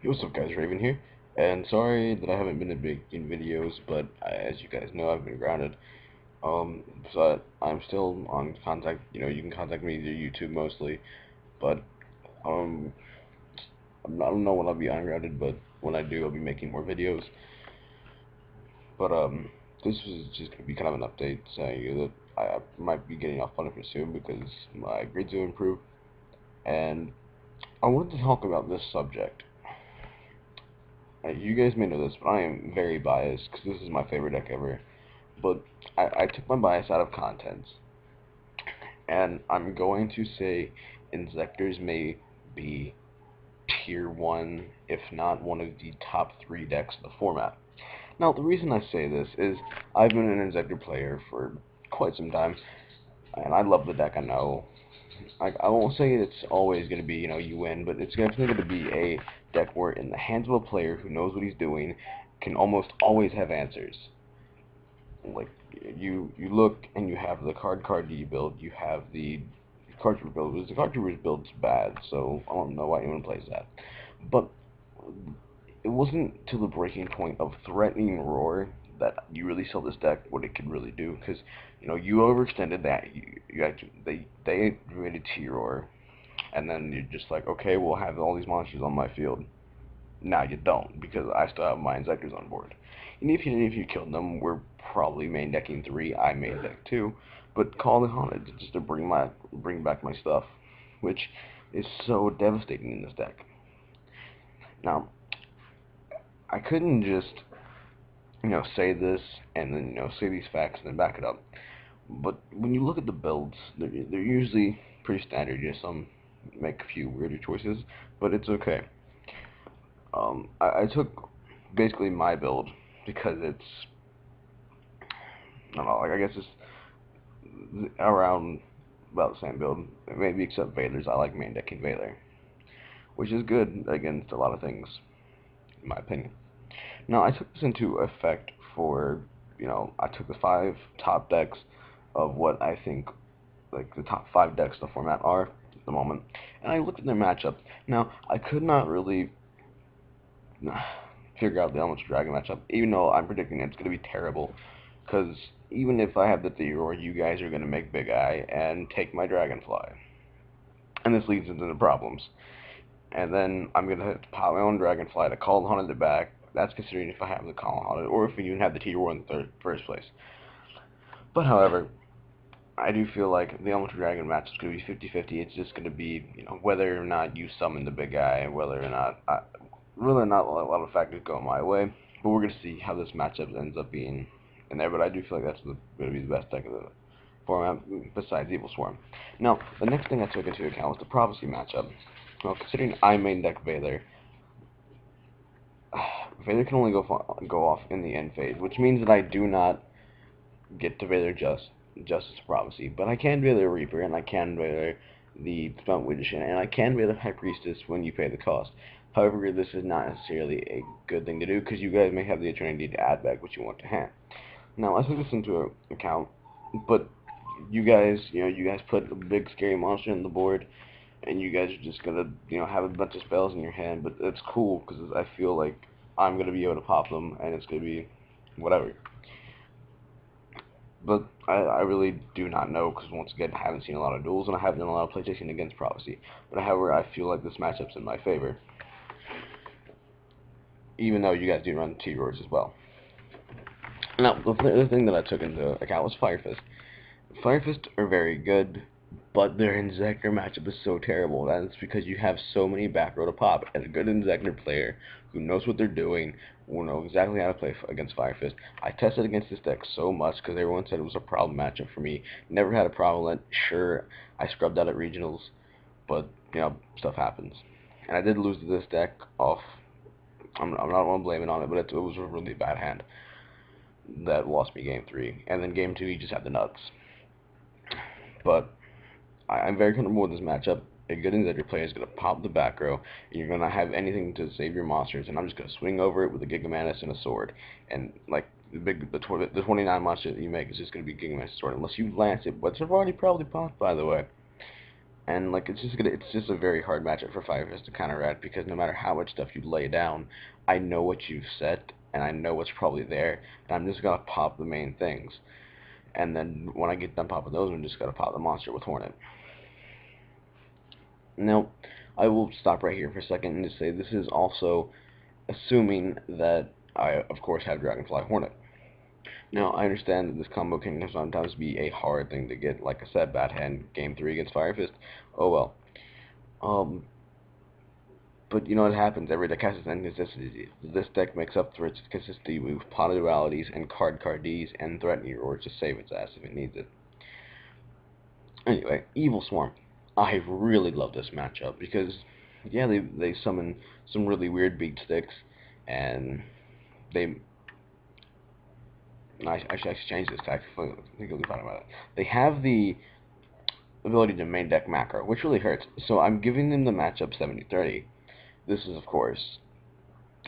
Hey, what's up guys, Raven here, and sorry that I haven't been in videos, but as you guys know, I've been grounded. But I'm still on contact, you can contact me through YouTube mostly, but, um, I don't know when I'll be ungrounded, but when I do, I'll be making more videos. But, this was just going to be kind of an update saying that I might be getting off punishment soon because my grades will improve, and I wanted to talk about this subject. You guys may know this, but I am very biased because this is my favorite deck ever. But I took my bias out of contents, and I'm going to say Inzectors may be tier 1, if not one of the top 3 decks of the format. Now, the reason I say this is I've been an Inzector player for quite some time, and I love the deck, I know. I won't say it's always going to be, you win, but it's definitely going to be a deck where in the hands of a player who knows what he's doing, can almost always have answers. Like, you look and you have the card D build, you have the cartridge build, because the cartridge build's bad, so I don't know why anyone plays that. But it wasn't to the breaking point of threatening Roar that you really saw this deck what it could really do, because you overextended that. They made a T-Roar, and then you're just like, okay, we'll have all these monsters on my field. Now you don't, because I still have my Inzectors on board. And if you killed them, we're probably main decking 3. I main deck 2, but call it on it just to bring back my stuff, which is so devastating in this deck. Now, I couldn't just say this and then say these facts and then back it up. But when you look at the builds, they're usually pretty standard. Some make a few weirder choices, but it's okay. I took basically my build because it's, I don't know, like, I guess it's around about the same build, maybe except Vader's. I like main decking Vader, which is good against a lot of things, in my opinion. Now, I took this into effect for, I took the 5 top decks of what I think, like, the top 5 decks the format are at the moment, and I looked at their matchup. Now, I could not really figure out the Elemental Dragon matchup, even though I'm predicting it's going to be terrible, because even if I have the Theodore, you guys are going to make Big Eye and take my Dragonfly. And this leads into the problems. And then I'm going to have to pop my own Dragonfly to call the Haunted back. That's considering if I have the Call Haunted, or if we even have the T-Roar in the first place. But however, I do feel like the Elemental Dragon match is going to be 50-50. It's just going to be, whether or not you summon the Big Eye, whether or not really not a lot of factors go my way, but we're going to see how this matchup ends up being in there. But I do feel like that's going to be the best deck of the format, besides Evil Swarm. Now, the next thing I took into account was the Prophecy matchup. Well, considering I main deck Vader, Vader can only go off in the end phase, which means that I do not get to Vader Justice Prophecy, but I can Vader Reaper, and I can Vader the Stunt Magician, and I can Vader High Priestess when you pay the cost. However, this is not necessarily a good thing to do, because you guys may have the opportunity to add back what you want to hand. Now, I took this into account, but you guys put a big scary monster on the board, and you guys are just gonna, have a bunch of spells in your hand, but it's cool, because I feel like I'm gonna be able to pop them, and it's gonna be whatever. But I really do not know, because once again, I haven't seen a lot of duels, and I haven't done a lot of playtesting against Prophecy. But however, I feel like this matchup's in my favor, even though you guys do run T-Roars as well. Now, the thing that I took into account was Fire Fist. Fire Fist are very good, but their Inzector matchup is so terrible. That is because you have so many back row to pop, and a good Inzector player who knows what they're doing will know exactly how to play against Fire Fist. I tested against this deck so much because everyone said it was a problem matchup for me. Never had a problem with it. Sure, I scrubbed out at regionals, but, stuff happens. And I did lose to this deck off. I'm not going to blame it on it, but it was a really bad hand that lost me game 3. And then game 2, he just had the nuts. But I'm very comfortable with this matchup. A good Inzector player is going to pop the back row, and you're going to have anything to save your monsters, and I'm just going to swing over it with a Gigamantis and a sword. And, like, the 29 monster that you make is just going to be Gigamantis sword, unless you lance it, which I've already probably popped, by the way. And like it's just a very hard matchup for Fire Fist to counteract, because no matter how much stuff you lay down, I know what you've set and I know what's probably there, and I'm just gonna pop the main things. And then when I get done popping those, I'm just gonna pop the monster with Hornet. Now, I will stop right here for a second and just say this is also assuming that I, of course, have Dragonfly Hornet. Now, I understand that this combo can sometimes be a hard thing to get. Like I said, bad hand, game 3 against Fire Fist. Oh well. But you know what happens, every deck has its inconsistencies. This deck makes up for its consistency with pot dualities and card Ds and threatening roars to save its ass if it needs it. Anyway, Evil Swarm. I really love this matchup because, yeah, they summon some really weird beat sticks, and they... I should actually change this tactic. I think you'll be fine about it. They have the ability to main deck macro, which really hurts. So I'm giving them the matchup 70-30. This is, of course,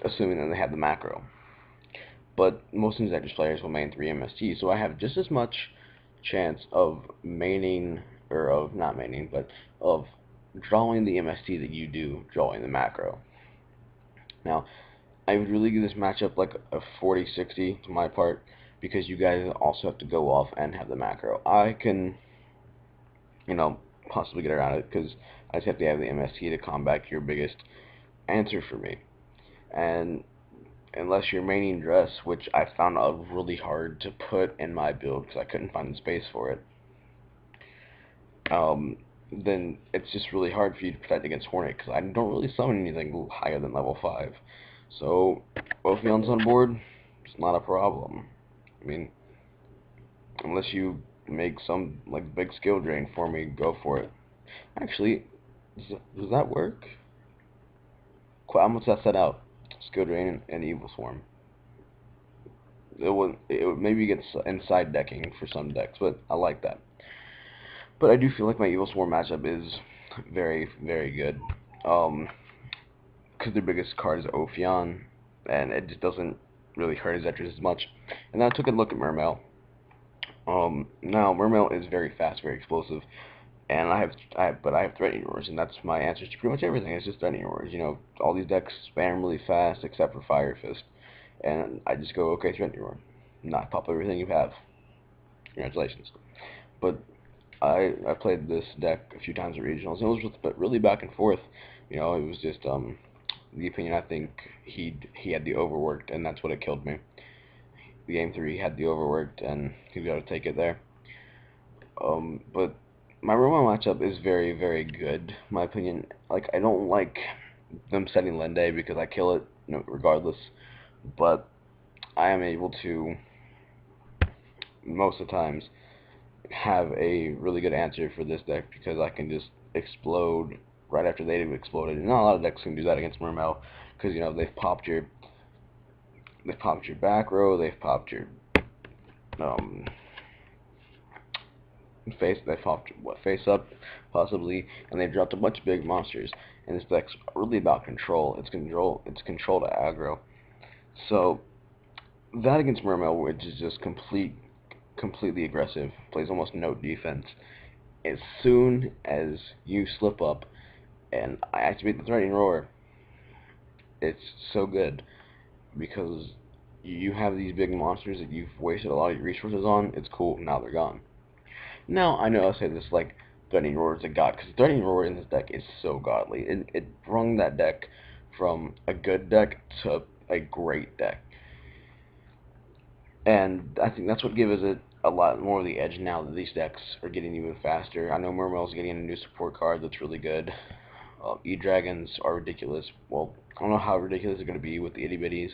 assuming that they have the macro. But most Inzectors players will main 3 MST, so I have just as much chance of maining, or of not maining, but of drawing the MST that you do drawing the macro. Now, I would really give this matchup like a 40-60 to my part, because you guys also have to go off and have the macro. I can, possibly get around it, because I just have to have the MST to combat your biggest answer for me. And unless you're maining Dress, which I found out really hard to put in my build because I couldn't find the space for it, then it's just really hard for you to protect against Hornet, because I don't really summon anything higher than level 5. So, Ophions on board, it's not a problem. I mean, unless you make some like big skill drain for me, go for it. Actually, does that work? I'm gonna test that out. Skill drain and Evil Swarm. It would maybe get inside decking for some decks, but I like that. But I do feel like my Evil Swarm matchup is very, very good. Because their biggest card is Ophion, and it just doesn't really hurt Inzectors as much. And then I took a look at Mermail. Now Mermail is very fast, very explosive, and I have threatening roars, and that's my answer to pretty much everything. It's just threatening roars. All these decks spam really fast except for Fire Fist, and I just go, okay, threatening roar, not pop everything you have. Congratulations. But I played this deck a few times at regionals, and it was just really back and forth. It was just the opinion. I think he had the overworked, and that's what it killed me. The game 3 had the overworked, and he got to take it there. But my Roman matchup is very, very good, in my opinion. Like, I don't like them setting Lende because I kill it, regardless. But I am able to, most of the times, have a really good answer for this deck, because I can just explode right after they've exploded. And not a lot of decks can do that against Mermail, because they've popped your back row, they've popped your face up possibly, and they've dropped a bunch of big monsters. And this deck's really about control. It's control to aggro. So that against Mermail, which is just completely aggressive, plays almost no defense. As soon as you slip up and I activate the threatening roar, it's so good, because you have these big monsters that you've wasted a lot of your resources on. It's cool, now they're gone. Now, I know I say this like Threatening Roar is a god, because Threatening Roar in this deck is so godly. It brung that deck from a good deck to a great deck. And I think that's what gives it a lot more of the edge now that these decks are getting even faster. I know Mermail's getting a new support card that's really good. E-Dragons are ridiculous. Well, I don't know how ridiculous they're going to be with the itty-bitties.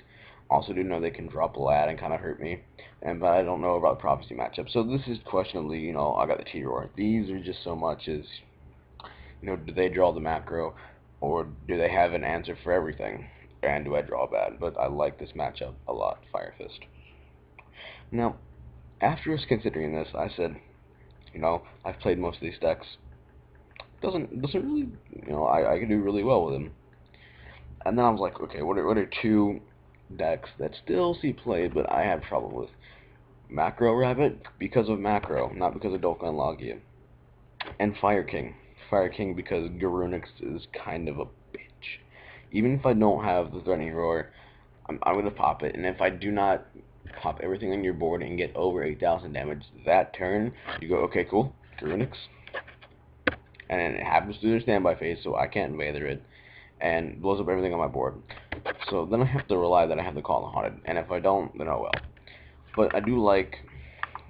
Also do know they can drop a lad and kind of hurt me. But I don't know about the Prophecy matchup. So this is questionably, I got the T-Roar. These are just so much as, do they draw the macro, or do they have an answer for everything? And do I draw bad? But I like this matchup a lot, Fire Fist. Now, after considering this, I said, I've played most of these decks. Doesn't really, I can do really well with them. And then I was like, okay, what are two decks that still see play, but I have trouble with? Macro Rabbit, because of macro, not because of Dolka and Logia. And Fire King. Fire King because Garunix is kind of a bitch. Even if I don't have the Threatening Roar, I'm gonna pop it, and if I do not pop everything on your board and get over 8,000 damage that turn, you go, okay, cool, Garunix, and then it happens to their standby phase, so I can't Vather it, and blows up everything on my board. So then I have to rely that I have to call the Haunted, and if I don't, then oh well. But I do like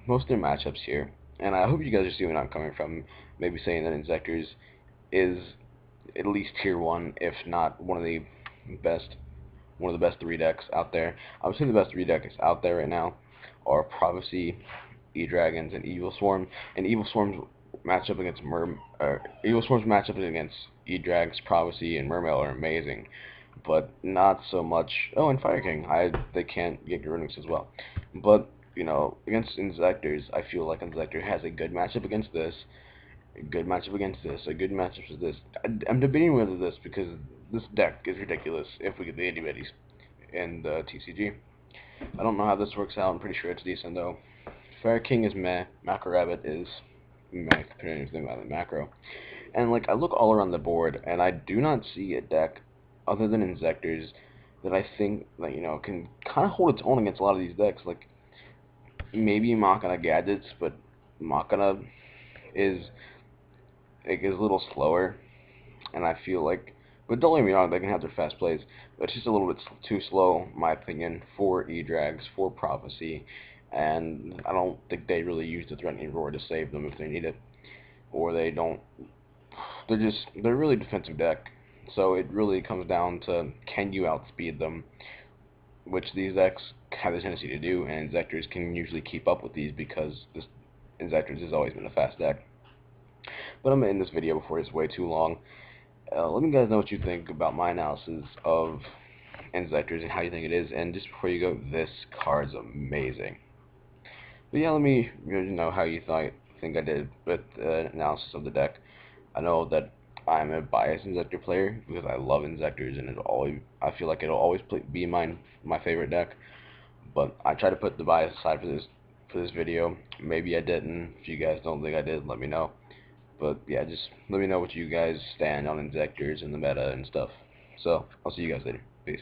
most of their matchups here, and I hope you guys are seeing where I'm coming from, maybe saying that Inzectors is at least tier 1, if not one of the best 3 decks out there. I would say the best 3 decks out there right now are Prophecy, E-Dragons, and Evil Swarm. And Evil Swarm's matchup against E-Dragons, Prophecy, and Mermail are amazing, but not so much. Oh, and Fire King, they can't get Garunix as well. But you know, against Inzectors, I feel like Inzector has a good matchup against this, a good matchup against this, a good matchup with this. I'm debating whether this, because this deck is ridiculous if we get the itty-bitties in the TCG. I don't know how this works out. I'm pretty sure it's decent, though. Fire King is meh. Macro Rabbit is meh, compared to anything about the macro. And, like, I look all around the board, and I do not see a deck other than Inzectors that I think, that, you know, can kind of hold its own against a lot of these decks. Like, maybe Machina Gadgets, but Machina is a little slower, and I feel like, but don't get me wrong, they can have their fast plays, but it's just a little bit too slow, in my opinion, for E-Drags, for Prophecy, and I don't think they really use the Threatening Roar to save them if they need it, or they don't. They're a really defensive deck, so it really comes down to, can you outspeed them, which these decks have the tendency to do, and Inzectors can usually keep up with these because Inzectors has always been a fast deck. But I'm going to end this video before it's way too long. Let me guys know what you think about my analysis of Inzectors and how you think it is. And just before you go, this card's amazing. But yeah, let me know how you think I did with the analysis of the deck. I know that I'm a biased Inzector player because I love Inzectors, and I feel like it'll always be my favorite deck. But I try to put the bias aside for this video. Maybe I didn't. If you guys don't think I did, let me know. But yeah, just let me know what you guys stand on Inzectors and the meta and stuff. So I'll see you guys later. Peace.